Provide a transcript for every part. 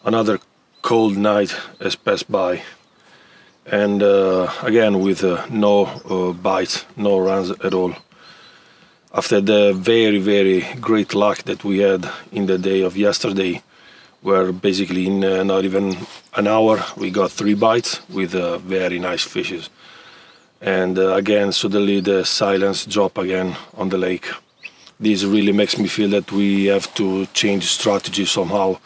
Another cold night has passed by, and again with no bites, no runs at all. After the very great luck that we had in the day of yesterday, where basically in not even an hour we got 3 bites with very nice fishes. And again, suddenly the silence dropped again on the lake. This really makes me feel that we have to change strategy somehow.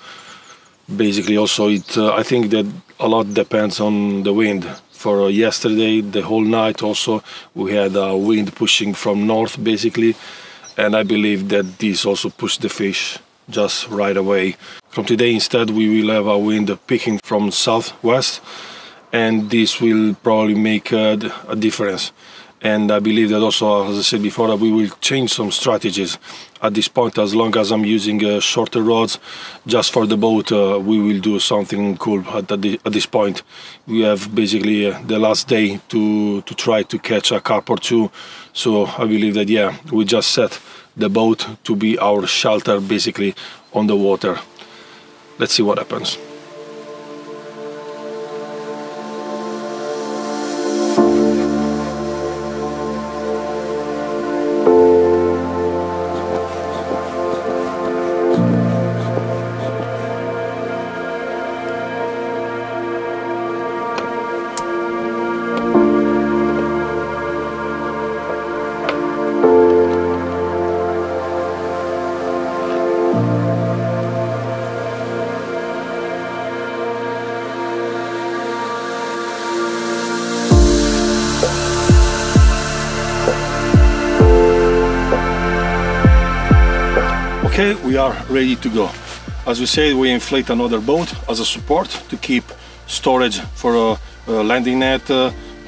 Basically also I think that a lot depends on the wind. For yesterday, the whole night also, we had a wind pushing from north basically, and I believe that this also pushed the fish just right away. From today instead we will have a wind picking from southwest, and this will probably make a difference. And I believe that also, as I said before, that we will change some strategies. At this point, as long as I'm using shorter rods just for the boat, we will do something cool at this point. We have basically the last day to try to catch a carp or two. So I believe that, yeah, we just set the boat to be our shelter basically on the water. Let's see what happens. Okay, we are ready to go. As we said, we inflate another boat as a support to keep storage for a landing net,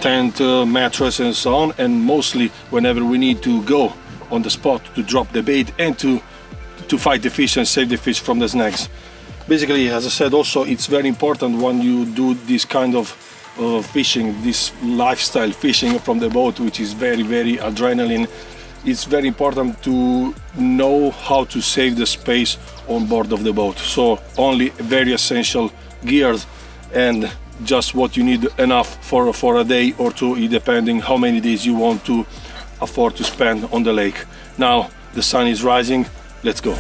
tent, mattress and so on, and mostly whenever we need to go on the spot to drop the bait and to fight the fish and save the fish from the snags. Basically, as I said, also it's very important when you do this kind of fishing, this lifestyle fishing from the boat, which is very adrenaline. It's very important to know how to save the space on board of the boat. So only very essential gears and just what you need enough for a day or two, depending how many days you want to afford to spend on the lake. Now the sun is rising, let's go.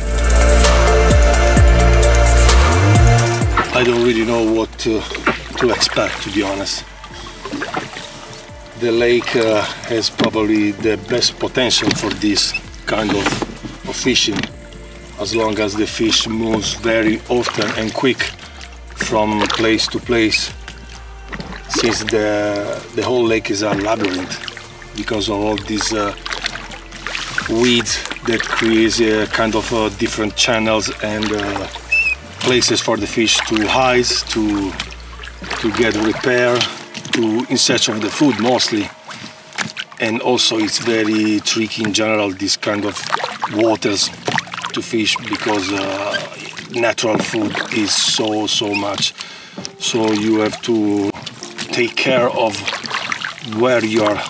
I don't really know what to expect, to be honest. The lake has probably the best potential for this kind of fishing, as long as the fish moves very often and quick from place to place, since the whole lake is a labyrinth because of all these weeds that creates kind of different channels and places for the fish to hide, to get repair, in search of the food mostly. And also it's very tricky in general, this kind of waters to fish, because natural food is so much. So you have to take care of where you're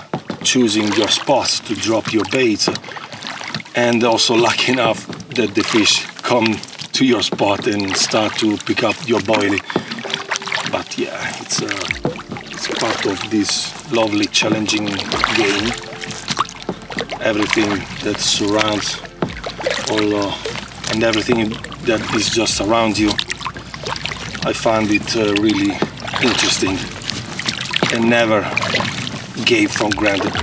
choosing your spots to drop your baits, and also lucky enough that the fish come to your spot and start to pick up your boilie. But yeah, it's part of this lovely challenging game. Everything that surrounds all and everything that is just around you, I find it really interesting and never gave for granted.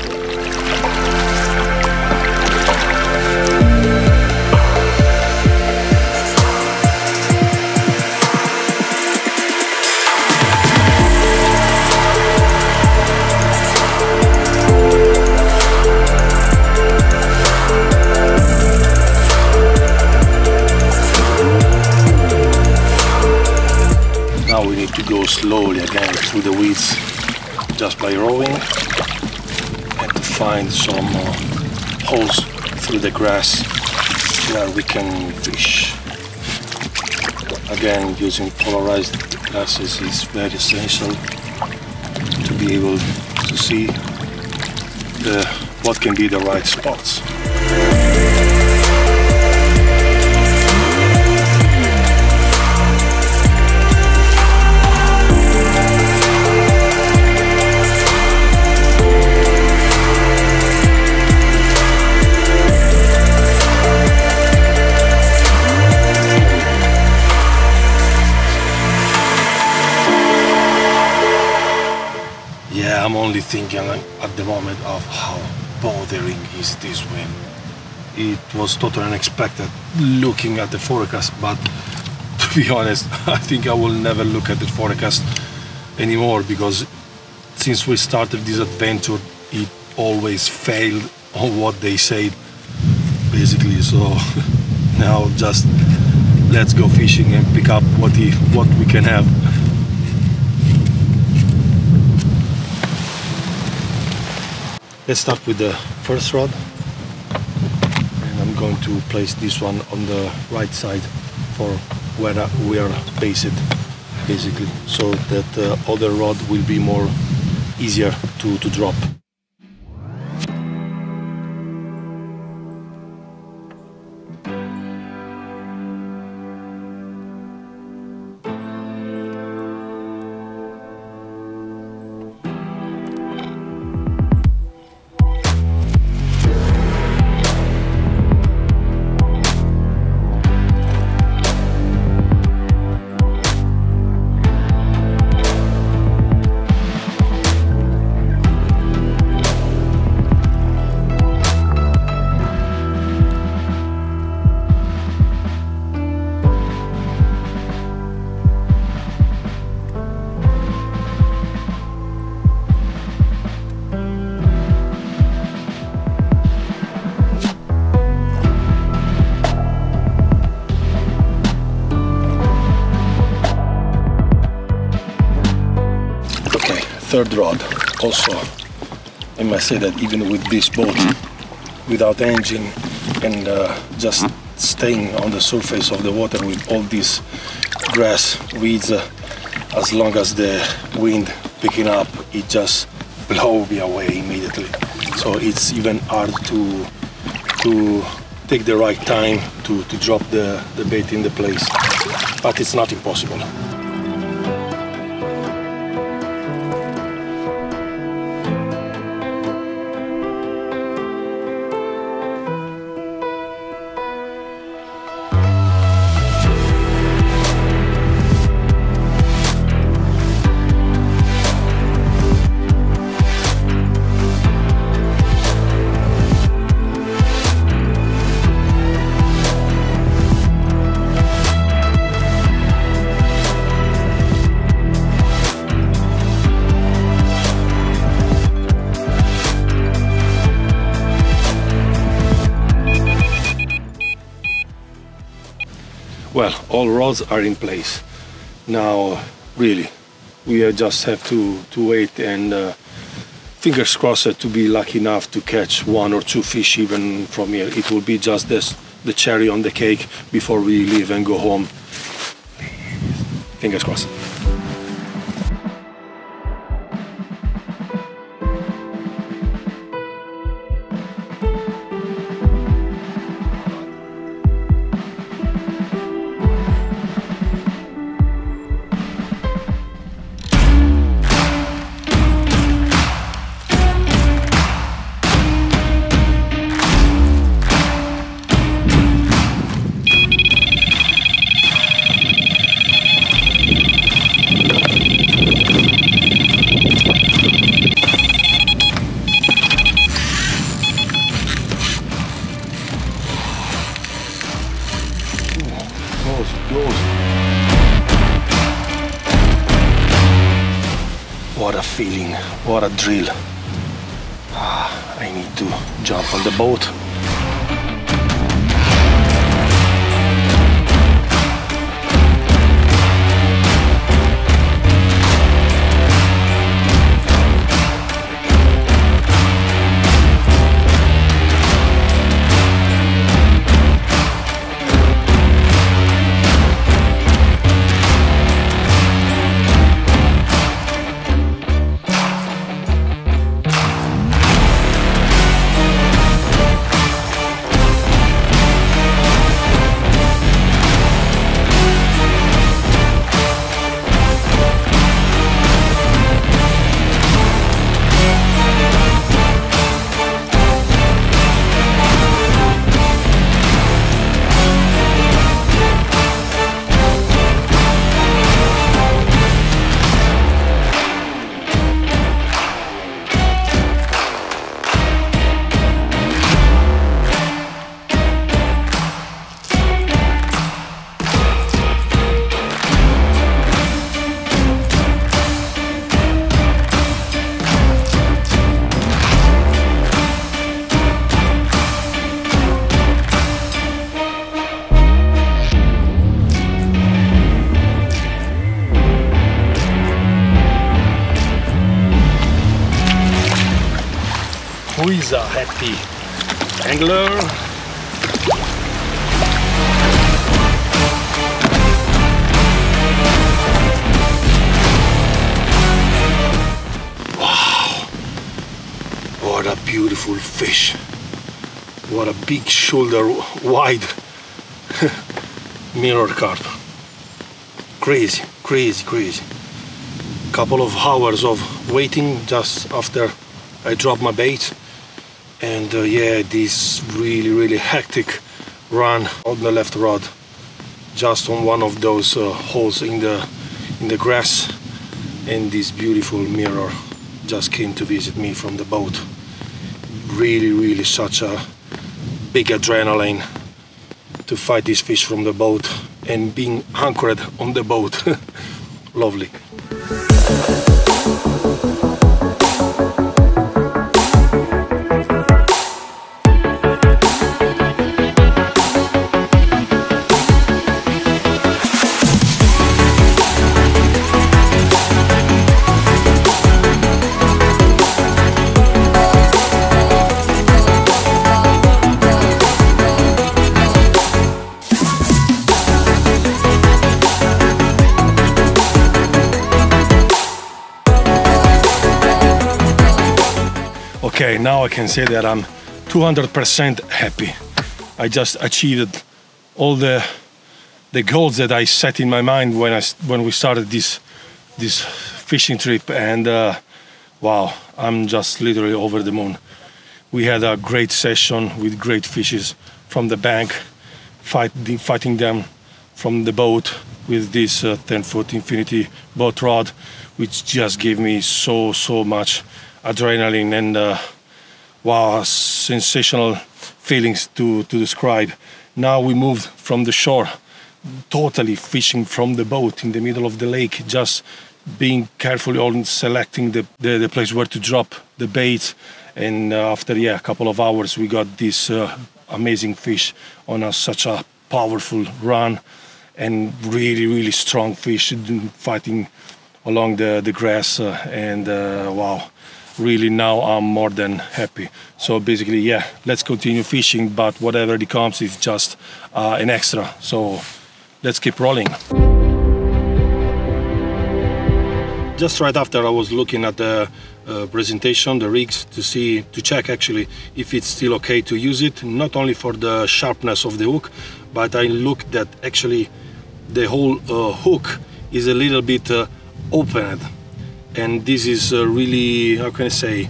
Now we need to go slowly again through the weeds, just by rowing, and to find some holes through the grass where we can fish. Again, using polarized glasses is very essential to be able to see what can be the right spots. I'm only thinking at the moment of how bothering is this wind. It was totally unexpected looking at the forecast, but to be honest, I think I will never look at the forecast anymore, because since we started this adventure, it always failed on what they said, basically. So now just let's go fishing and pick up what we can have. Let's start with the first rod, and I'm going to place this one on the right side for where we are based, basically, so that the other rod will be more easier to drop. Third rod. Also, I must say that even with this boat, without engine and just staying on the surface of the water with all this grass, weeds, as long as the wind picking up, it just blow me away immediately. So it's even hard to take the right time to drop the bait in the place, but it's not impossible. Well, all rods are in place. Now, really, we just have to wait and fingers crossed to be lucky enough to catch 1 or 2 fish even from here. It will be just this, the cherry on the cake before we leave and go home. Fingers crossed. What a feeling, what a drill. I need to jump on the boat. who is a happy angler. Wow, what a beautiful fish. What a big shoulder wide mirror carp. Crazy, crazy, crazy. Couple of hours of waiting just after I dropped my bait, and yeah, this really hectic run on the left rod, just on one of those holes in the grass, and this beautiful mirror just came to visit me from the boat. Really such a big adrenaline to fight this fish from the boat and being anchored on the boat. Lovely. Okay, now I can say that I'm 200% happy. I just achieved all the goals that I set in my mind when we started this fishing trip, and wow, I'm just literally over the moon. We had a great session with great fishes from the bank, fighting them from the boat with this 10-foot infinity boat rod, which just gave me so much adrenaline and wow, sensational feelings to describe. Now we moved from the shore, totally fishing from the boat in the middle of the lake, just being carefully on selecting the place where to drop the bait. And after a couple of hours, we got this amazing fish on such a powerful run, and really strong fish fighting along the grass, and wow, really now I'm more than happy. So basically, yeah, let's continue fishing, but whatever it comes is just an extra. So let's keep rolling. Just right after I was looking at the presentation, the rigs, to check actually if it's still okay to use it, not only for the sharpness of the hook, but I looked that actually the whole hook is a little bit opened. And this is really, how can I say,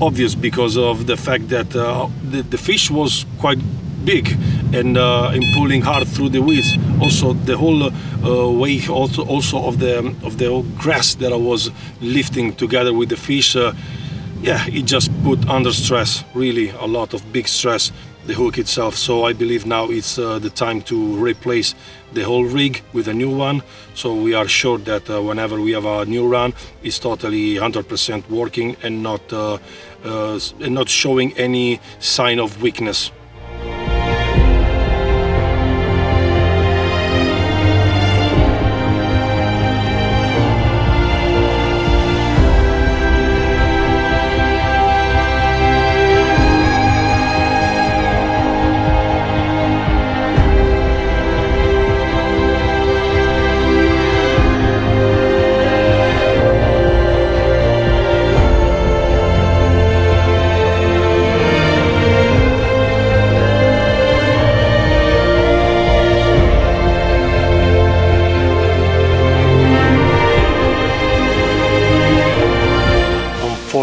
obvious, because of the fact that the fish was quite big and in pulling hard through the weeds. Also, the whole weight also of the grass that I was lifting together with the fish, yeah, it just put under stress, really a lot of big stress, the hook itself. So I believe now it's the time to replace the whole rig with a new one, so we are sure that whenever we have a new run, it's totally 100% working and not showing any sign of weakness.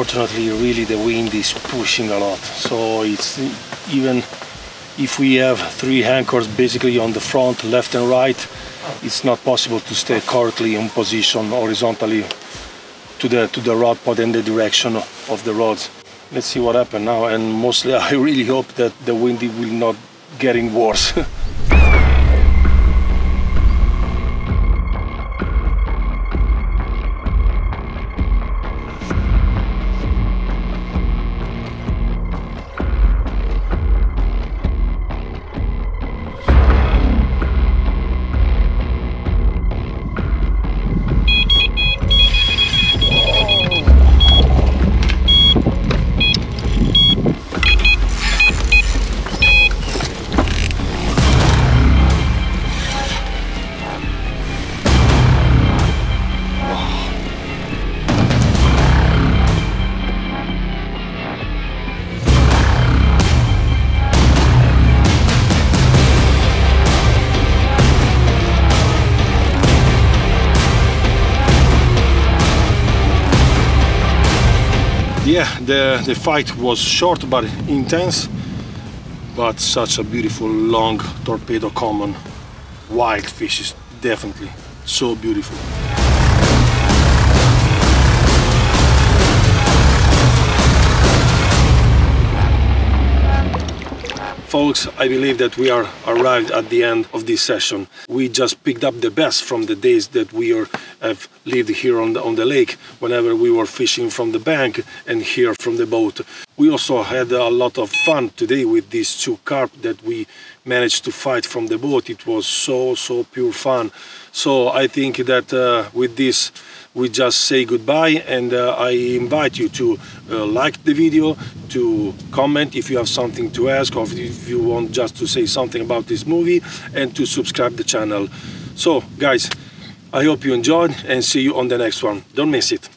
Unfortunately, really the wind is pushing a lot, so it's, even if we have 3 anchors basically on the front, left and right, it's not possible to stay correctly in position horizontally to the rod pod and the direction of the rods. Let's see what happens now, and mostly I really hope that the wind will not getting worse. yeah, the fight was short but intense, but such a beautiful long torpedo common wild fish is definitely so beautiful. Folks, I believe that we are arrived at the end of this session. We just picked up the best from the days that we have lived here on the lake, whenever we were fishing from the bank and here from the boat. We also had a lot of fun today with these 2 carp that we managed to fight from the boat. It was so pure fun. So I think that with this we just say goodbye, and I invite you to like the video, to comment if you have something to ask, or if you want just to say something about this movie, and to subscribe the channel. So guys, I hope you enjoyed, and see you on the next one. Don't miss it.